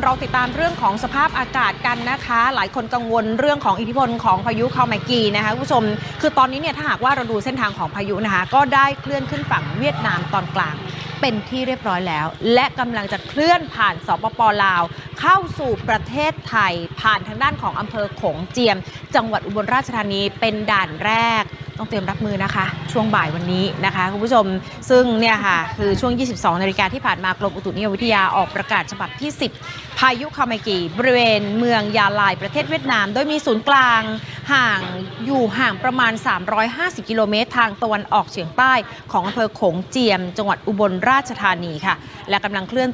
เราติดตามเรื่องของสภาพอากาศกันนะคะหลายคนกังวลเรื่องของอิทธิพลของพายุคาไมกีนะคะคุณผู้ชมคือตอนนี้เนี่ยถ้าหากว่าเราดูเส้นทางของพายุนะคะก็ได้เคลื่อนขึ้นฝั่งเวียดนามตอนกลางเป็นที่เรียบร้อยแล้วและกำลังจะเคลื่อนผ่านสปป.ลาวเข้าสู่ประเทศไทยผ่านทางด้านของอำเภอโขงเจียมจังหวัดอุบลราชธานีเป็นด่านแรกต้องเตรียมรับมือนะคะช่วงบ่ายวันนี้นะคะคุณผู้ชมซึ่งเนี่ยค่ะคือช่วง 22 นาฬิกาที่ผ่านมากรมอุตุนิยมวิทยาออกประกาศฉบับที่ 10 พายุคาไมกีบริเวณเมืองยาลายประเทศเวียดนามโดยมีศูนย์กลางห่างประมาณ 350 กิโลเมตรทางตะวันออกเฉียงใต้ของอำเภอโขงเจียมจังหวัดอุบลราชธานีค่ะและกำลังเคลื่อน